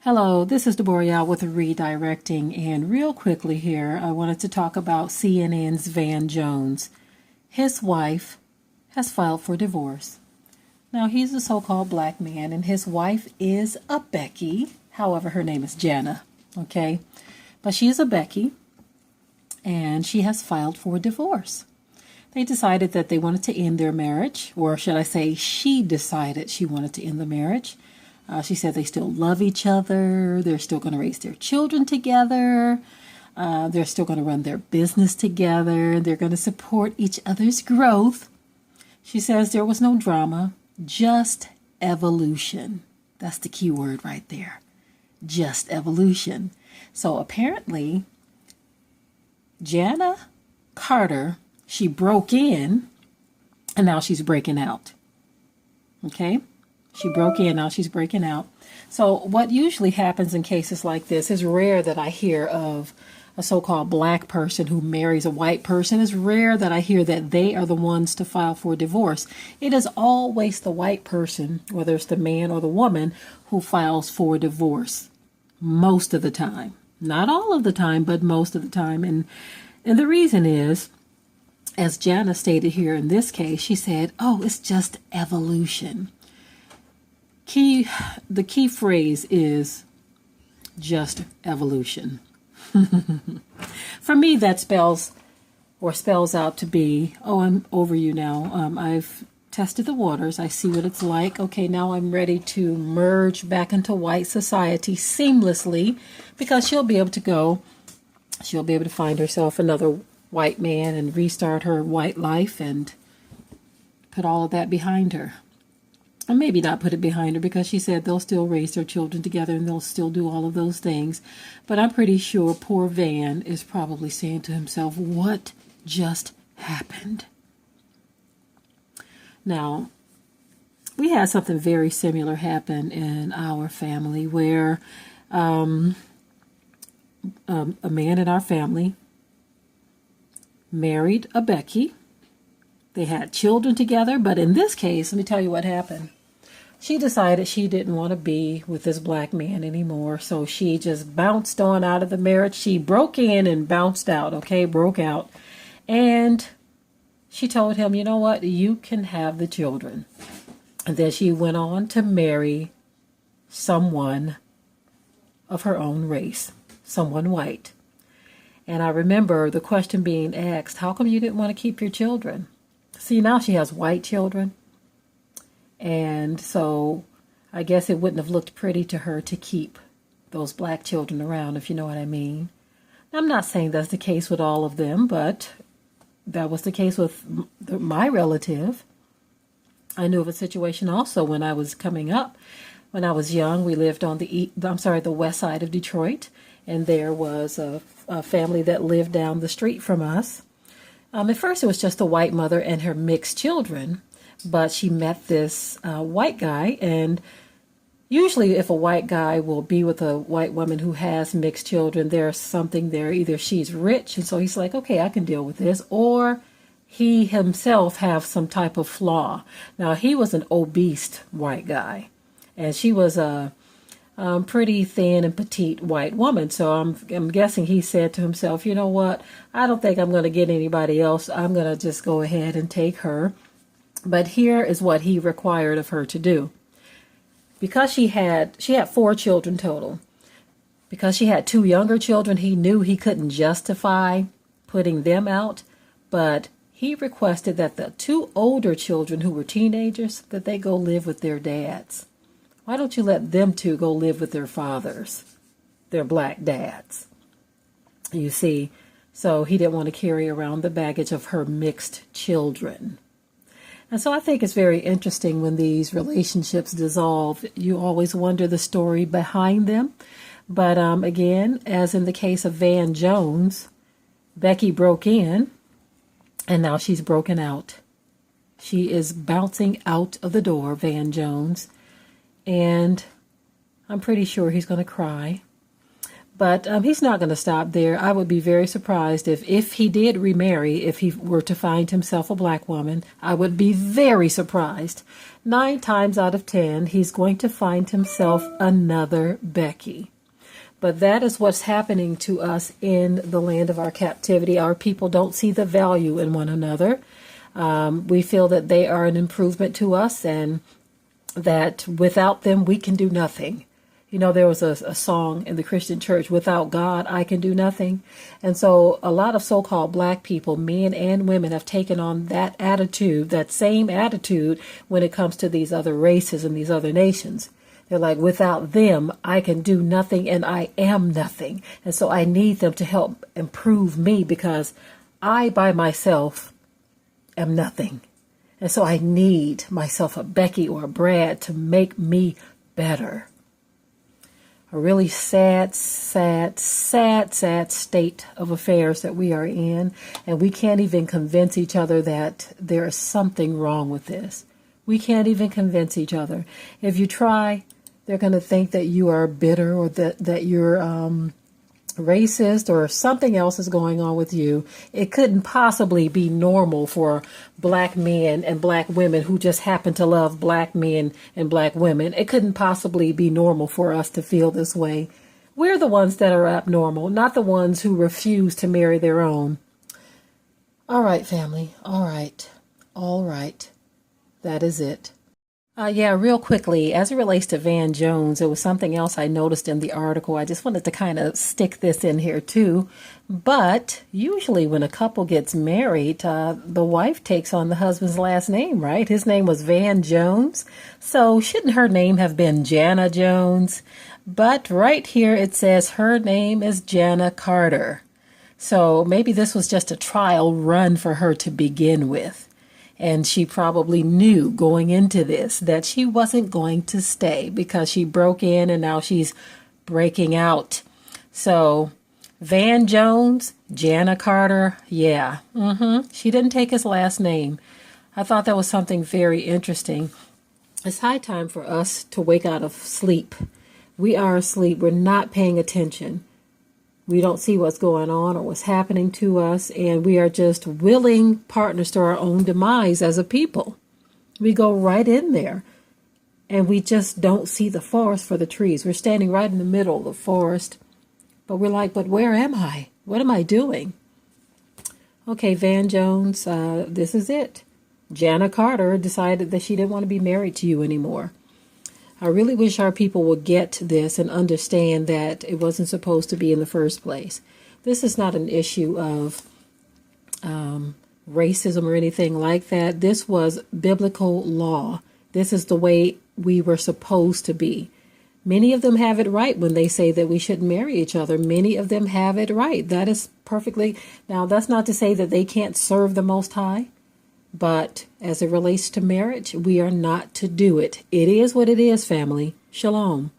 Hello, this is Deborah with Redirecting, and real quickly here, I wanted to talk about CNN's Van Jones. His wife has filed for divorce. Now, he's a so-called black man, and his wife is a Becky. However, her name is Jana, okay? But she is a Becky, and she has filed for divorce. They decided that they wanted to end their marriage, or should I say, she decided she wanted to end the marriage. She said they still love each other. They're still going to raise their children together. They're still going to run their business together. They're going to support each other's growth. She says there was no drama, just evolution. That's the key word right there. Just evolution. So apparently, Jana Carter, she broke in, and now she's breaking out. Okay? She broke in, now she's breaking out. So what usually happens in cases like this is rare that I hear of a so-called black person who marries a white person. It's rare that I hear that they are the ones to file for divorce. It is always the white person, whether it's the man or the woman, who files for divorce. Most of the time. Not all of the time, but most of the time. And the reason is, as Jana stated here in this case, she said, oh, it's just evolution. The key phrase is just evolution. For me, that spells out to be, oh, I'm over you now. I've tested the waters. I see what it's like. Okay, now I'm ready to merge back into white society seamlessly, because she'll be able to find herself another white man and restart her white life and put all of that behind her. Or maybe not put it behind her, because she said they'll still raise their children together and they'll still do all of those things. But I'm pretty sure poor Vann is probably saying to himself, what just happened? Now, we had something very similar happen in our family where a man in our family married a Becky. They had children together, but in this case, let me tell you what happened. She decided she didn't want to be with this black man anymore, so she just bounced on out of the marriage. She broke in and bounced out, okay, broke out. And she told him, you know what, you can have the children. And then she went on to marry someone of her own race, someone white. And I remember the question being asked, how come you didn't want to keep your children? See, now she has white children. And so I guess it wouldn't have looked pretty to her to keep those black children around, if you know what I mean. I'm not saying that's the case with all of them, but that was the case with my relative. I knew of a situation also when I was coming up. When I was young, we lived on the west side of Detroit, and there was a family that lived down the street from us. At first, it was just a white mother and her mixed children, but she met this white guy, and usually if a white guy will be with a white woman who has mixed children, there's something there. Either she's rich, and so he's like, okay, I can deal with this, or he himself have some type of flaw. Now, he was an obese white guy, and she was a pretty thin and petite white woman. So I'm guessing he said to himself, you know what, I don't think I'm going to get anybody else. I'm going to just go ahead and take her. But here is what he required of her to do. Because she had 4 children total. Because she had 2 younger children, he knew he couldn't justify putting them out. But he requested that the 2 older children who were teenagers, that they go live with their dads. Why don't you let them 2 go live with their fathers, their black dads? You see, so he didn't want to carry around the baggage of her mixed children. And so I think it's very interesting when these relationships dissolve. You always wonder the story behind them. But again, as in the case of Van Jones, Becky broke in, and now she's broken out. She is bouncing out of the door, Van Jones. And I'm pretty sure he's going to cry. But he's not going to stop there. I would be very surprised if he did remarry, if he were to find himself a black woman. I would be very surprised. 9 times out of 10, he's going to find himself another Becky. But that is what's happening to us in the land of our captivity. Our people don't see the value in one another. We feel that they are an improvement to us and that without them we can do nothing. You know, there was a song in the Christian church, "Without God, I can do nothing." And so a lot of so-called black people, men and women, have taken on that attitude, that same attitude when it comes to these other races and these other nations. They're like, without them, I can do nothing and I am nothing. And so I need them to help improve me because I by myself am nothing. And so I need myself a Becky or a Brad to make me better. A really sad state of affairs that we are in. And we can't even convince each other that there is something wrong with this. We can't even convince each other. If you try, they're going to think that you are bitter or that you're racist or something else is going on with you. It couldn't possibly be normal for black men and black women who just happen to love black men and black women. It couldn't possibly be normal for us to feel this way. We're the ones that are abnormal, not the ones who refuse to marry their own. All right, family. All right. All right. That is it. Real quickly, as it relates to Vann Jones, there was something else I noticed in the article. I just wanted to kind of stick this in here too. But usually when a couple gets married, the wife takes on the husband's last name, right? His name was Vann Jones. So shouldn't her name have been Jana Jones? But right here it says her name is Jana Carter. So maybe this was just a trial run for her to begin with. And she probably knew going into this that she wasn't going to stay because she broke in and now she's breaking out. So Vann Jones, Jana Carter, yeah. She didn't take his last name. I thought that was something very interesting. It's high time for us to wake out of sleep. We are asleep. We're not paying attention. We don't see what's going on or what's happening to us, and we are just willing partners to our own demise as a people. We go right in there, and we just don't see the forest for the trees. We're standing right in the middle of the forest, but we're like, but where am I? What am I doing? Okay, Vann Jones, this is it. Jana Carter decided that she didn't want to be married to you anymore. I really wish our people would get this and understand that it wasn't supposed to be in the first place. This is not an issue of racism or anything like that. This was biblical law. This is the way we were supposed to be. Many of them have it right when they say that we shouldn't marry each other. Many of them have it right. That is perfectly. Now, that's not to say that they can't serve the Most High. But as it relates to marriage, we are not to do it. It is what it is, family. Shalom.